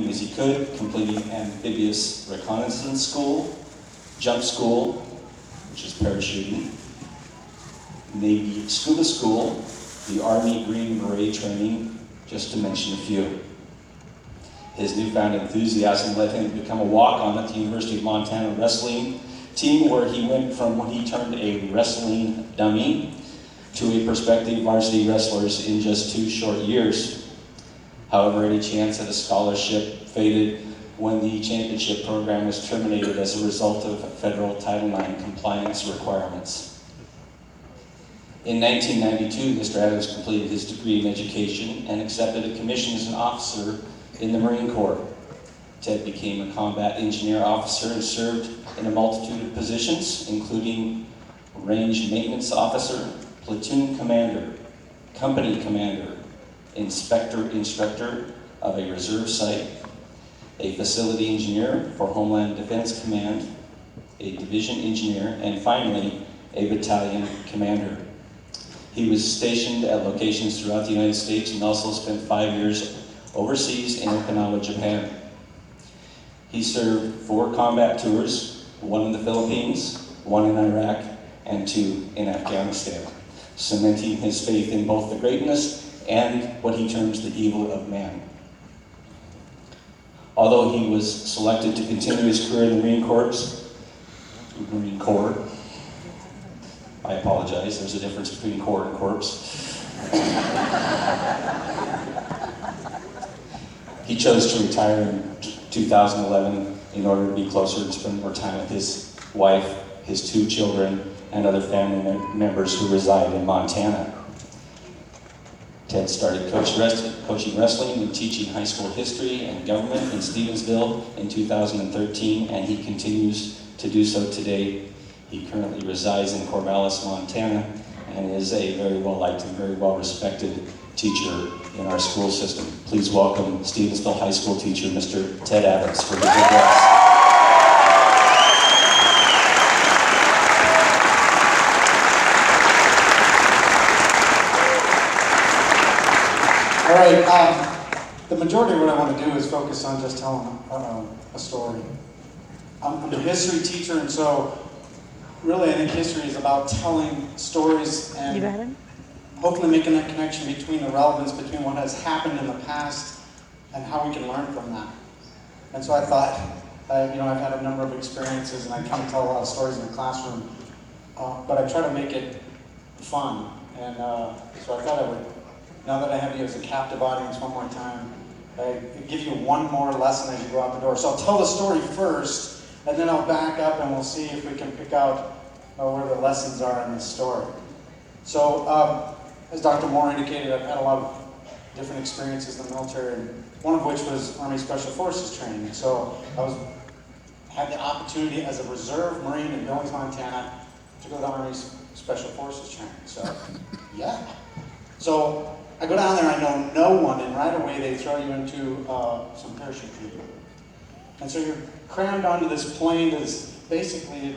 moving as he could, completing amphibious reconnaissance school, jump school, which is parachuting, Navy scuba school, the Army Green Beret training, just to mention a few. His newfound enthusiasm led him to become a walk-on at the University of Montana wrestling team, where he went from what he termed a wrestling dummy to a prospective varsity wrestlers in just 2 short years. However, any chance at a scholarship faded when the championship program was terminated as a result of federal Title IX compliance requirements. In 1992, Mr. Adams completed his degree in education and accepted a commission as an officer in the Marine Corps. Ted became a combat engineer officer and served in a multitude of positions, including range maintenance officer, platoon commander, company commander, instructor of a reserve site, a facility engineer for Homeland Defense Command, a division engineer, and finally, a battalion commander. He was stationed at locations throughout the United States and also spent 5 years overseas in Okinawa, Japan. He served 4 combat tours, 1 in the Philippines, 1 in Iraq, and 2 in Afghanistan, cementing his faith in both the greatness and what he terms the evil of man. Although he was selected to continue his career in the Marine Corps, I apologize, there's a difference between corps and corpse. He chose to retire in 2011 in order to be closer and spend more time with his wife, his 2 children, and other family members who reside in Montana. Ted started coaching wrestling and teaching high school history and government in Stevensville in 2013, and he continues to do so today. He currently resides in Corvallis, Montana, and is a very well-liked and very well-respected teacher in our school system. Please welcome Stevensville High School teacher, Mr. Ted Adams, for his address. All right, the majority of what I want to do is focus on just telling a story. I'm a history teacher, and so really I think history is about telling stories and hopefully making that connection between the relevance between what has happened in the past and how we can learn from that. And so I thought, I've had a number of experiences and I kind of tell a lot of stories in the classroom, but I try to make it fun. And so I thought I would, now that I have you as a captive audience one more time, I give you one more lesson as you go out the door. So I'll tell the story first, and then I'll back up and we'll see if we can pick out where the lessons are in this story. So, as Dr. Moore indicated, I've had a lot of different experiences in the military, and one of which was Army Special Forces training. So I had the opportunity as a reserve Marine in Billings, Montana, to go to Army Special Forces training. So, yeah. So I go down there, I know no one, and right away they throw you into some parachute training. And so you're crammed onto this plane that's basically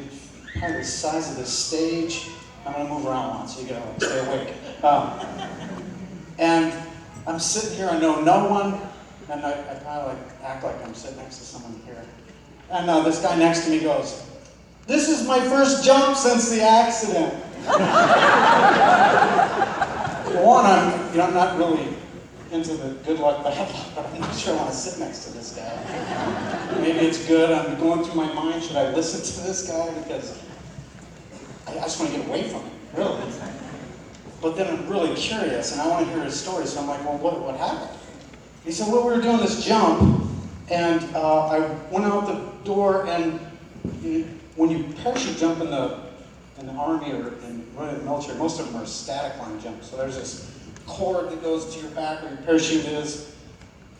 kind of the size of the stage. I'm going to move around once so you gotta stay awake. And I'm sitting here, I know no one, and I probably act like I'm sitting next to someone here. And this guy next to me goes, "This is my first jump since the accident." Well, one, I'm not really into the good luck, bad luck, but I'm not sure I want to sit next to this guy. Maybe it's good. I'm going through my mind, should I listen to this guy? Because I just want to get away from him, really. But then I'm really curious, and I want to hear his story, so I'm like, well, what happened? He said, well, we were doing this jump, and I went out the door, and when you parachute jump in the Army or in the military, most of them are static line jumps. So there's this cord that goes to your back where your parachute is,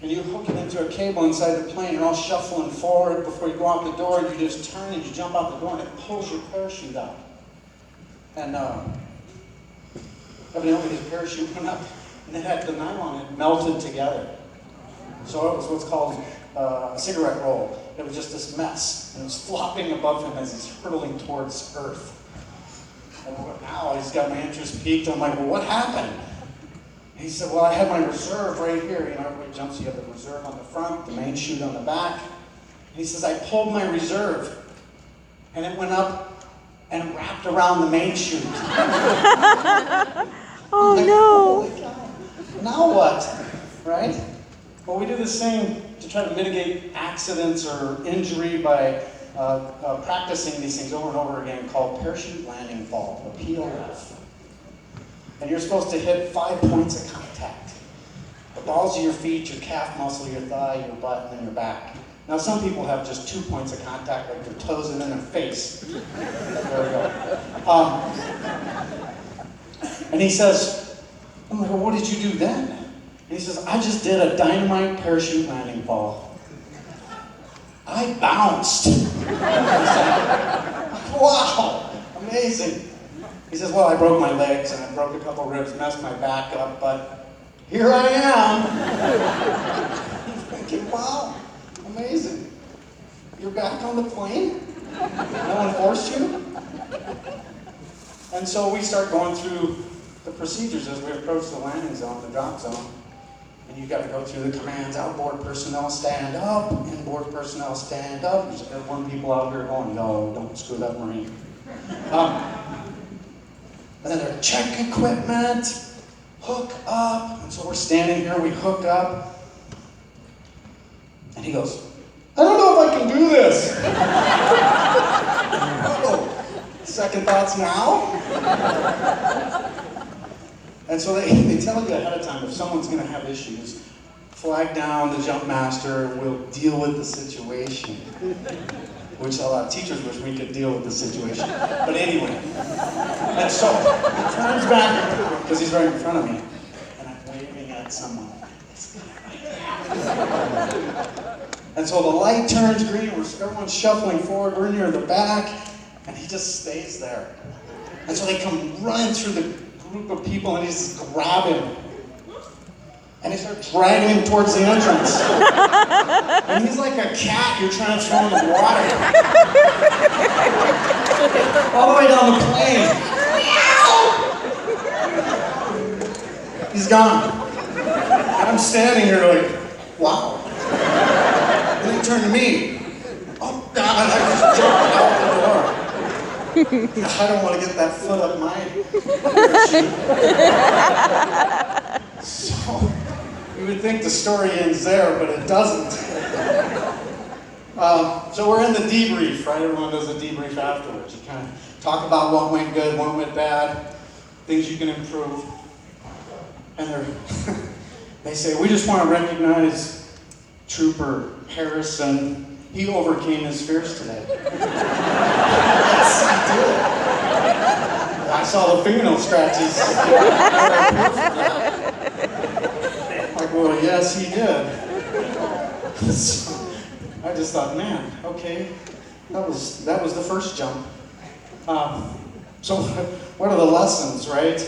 and you hook it into a cable inside the plane. You're all shuffling forward before you go out the door, and you just turn and you jump out the door, and it pulls your parachute out. And evidently his parachute went up, and it had the nylon, it melted together. So it was what's called a cigarette roll. It was just this mess, and it was flopping above him as he's hurtling towards Earth. And now he's got my interest piqued. I'm like, well, what happened? He said, well, I had my reserve right here. You know, everybody jumps, you have the reserve on the front, the main chute on the back. And he says, I pulled my reserve, and it went up and wrapped around the main chute. Oh like, no. holy cow. Now what? Right? Well, we do the same to try to mitigate accidents or injury by practicing these things over and over again, called parachute landing fall, or PLF. And you're supposed to hit 5 points of contact. The balls of your feet, your calf muscle, your thigh, your butt, and then your back. Now some people have just 2 points of contact, like their toes and then their face. There we go. And he says, I'm like, well, what did you do then? And he says, I just did a dynamite parachute landing fall. I bounced. Wow, amazing. He says, well, I broke my legs and I broke a couple ribs, messed my back up, but here I am. I'm thinking, wow, amazing. You're back on the plane? No one forced you? And so we start going through the procedures as we approach the landing zone, the drop zone. And you've got to go through the commands: outboard personnel stand up, inboard personnel stand up. There's one people out here going, no, don't screw that Marine. And then they're check equipment, hook up. And so we're standing here, we hook up. And he goes, I don't know if I can do this. Uh-oh. Second thoughts now? And so they tell you ahead of time, if someone's going to have issues, flag down the jump master, and we'll deal with the situation. Which a lot of teachers wish we could deal with the situation. But anyway. And so he turns back, because he's right in front of me, and I'm waving at someone. And so the light turns green, everyone's shuffling forward, we're near the back, and he just stays there. And so they come running through the group of people, and he just grab him. And they start dragging him towards the entrance. And he's like a cat you're trying to throw in the water. All the way down the plane. He's gone. And I'm standing here like, wow. And they turn to me. Oh God, I just jumped out the door. I don't want to get that foot up my parachute. So, you would think the story ends there, but it doesn't. So we're in the debrief, right? Everyone does a debrief afterwards. You kind of talk about what went good, what went bad, things you can improve. And they say, we just want to recognize Trooper Harrison. He overcame his fears today. Yes, he did. I saw the fingernail scratches. Like, well, yes, he did. So I just thought, man, okay, that was the first jump. So what are the lessons, right?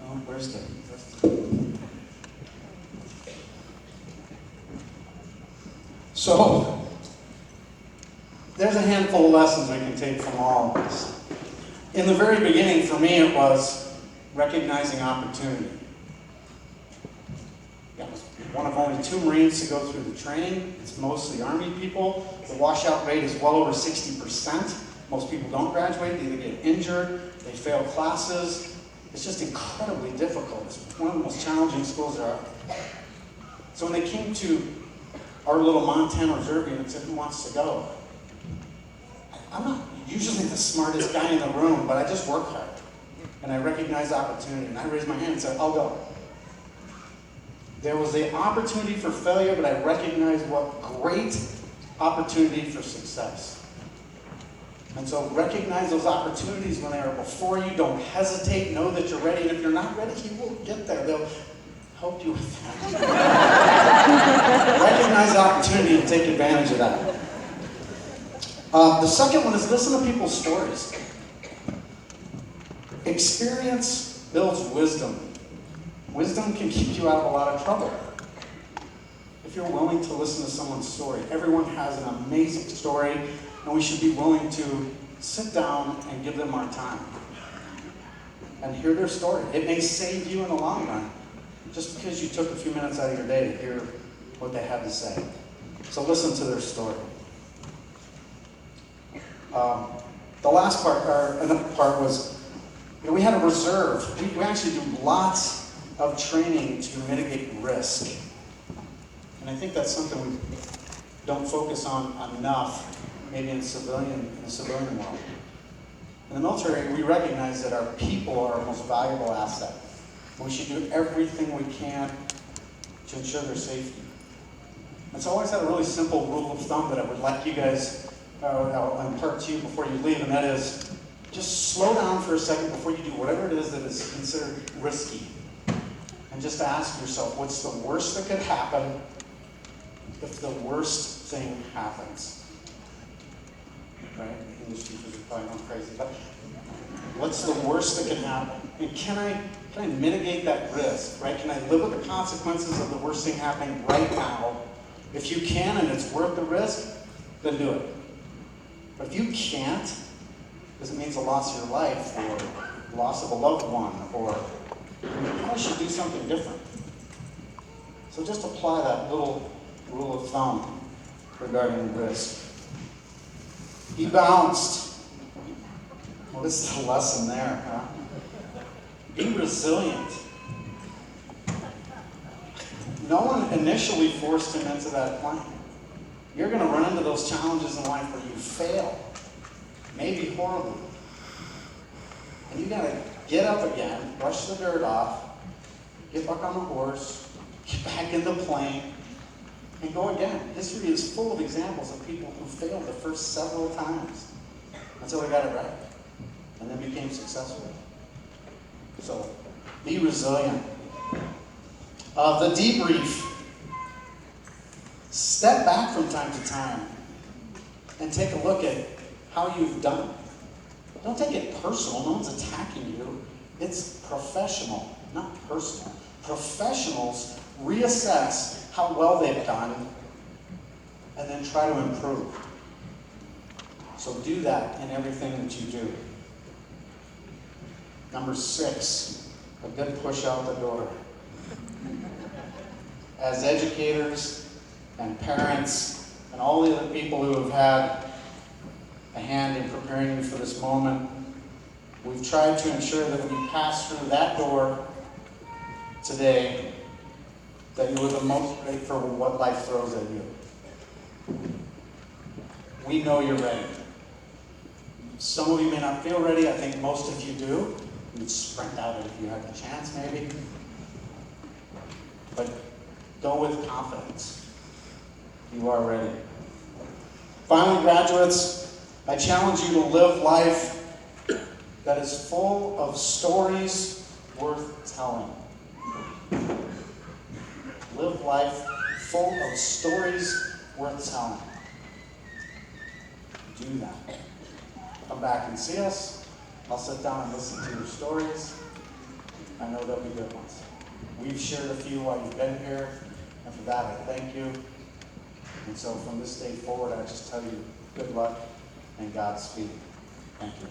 Oh, where's the? So there's a handful of lessons we can take from all of this. In the very beginning, for me, it was recognizing opportunity. I was one of only 2 Marines to go through the training. It's mostly Army people. The washout rate is well over 60%. Most people don't graduate. They either get injured, they fail classes. It's just incredibly difficult. It's one of the most challenging schools there are. So when they came to our little Montana Reserve unit and said, who wants to go? I'm not usually the smartest guy in the room, but I just work hard. And I recognize opportunity. And I raised my hand and said, I'll go. There was the opportunity for failure, but I recognized what great opportunity for success. And so recognize those opportunities when they are before you. Don't hesitate. Know that you're ready. And if you're not ready, you will get there. They'll help you with that. Recognize the opportunity and take advantage of that. The second one is listen to people's stories. Experience builds wisdom. Wisdom can keep you out of a lot of trouble. If you're willing to listen to someone's story, everyone has an amazing story, and we should be willing to sit down and give them our time. and hear their story. It may save you in the long run, just because you took a few minutes out of your day to hear what they had to say. So listen to their story. The last part, or another part was, we had a reserve. We actually do lots of training to mitigate risk. And I think that's something we don't focus on enough, maybe in the civilian world. In the military, we recognize that our people are our most valuable asset. We should do everything we can to ensure their safety. And so I always had a really simple rule of thumb that I would like you guys, I'll impart to you before you leave, and that is, just slow down for a second before you do whatever it is that is considered risky. And just ask yourself, what's the worst that could happen if the worst thing happens? Right? English teachers are probably going crazy, but what's the worst that can happen? And can I mitigate that risk, right? Can I live with the consequences of the worst thing happening right now? If you can and it's worth the risk, then do it. But if you can't, because it means the loss of your life or loss of a loved one, or you probably should do something different. So just apply that little rule of thumb regarding risk. Be balanced. What is the lesson there, huh? Be resilient. No one initially forced him into that plan. You're going to run into those challenges in life where you fail, maybe horribly. And you got to get up again, brush the dirt off, get back on the horse, get back in the plane, and go again. History is full of examples of people who failed the first several times until they got it right, and then became successful. So, be resilient. The debrief. Step back from time to time and take a look at how you've done. Don't take it personal. No one's attacking you. It's professional, not personal. Professionals reassess how well they've done and then try to improve. So do that in everything that you do. Number 6, a good push out the door. As educators and parents and all the other people who have had a hand in preparing you for this moment, we've tried to ensure that when you pass through that door today, that you are the most ready for what life throws at you. We know you're ready. Some of you may not feel ready. I think most of you do. You'd sprint out if you had the chance, maybe. But go with confidence. You are ready. Finally, graduates, I challenge you to live life that is full of stories worth telling. Live life full of stories worth telling. Do that. Come back and see us. I'll sit down and listen to your stories. I know they'll be good ones. We've shared a few while you've been here, and for that I thank you. And so from this day forward, I just tell you good luck and Godspeed. Thank you.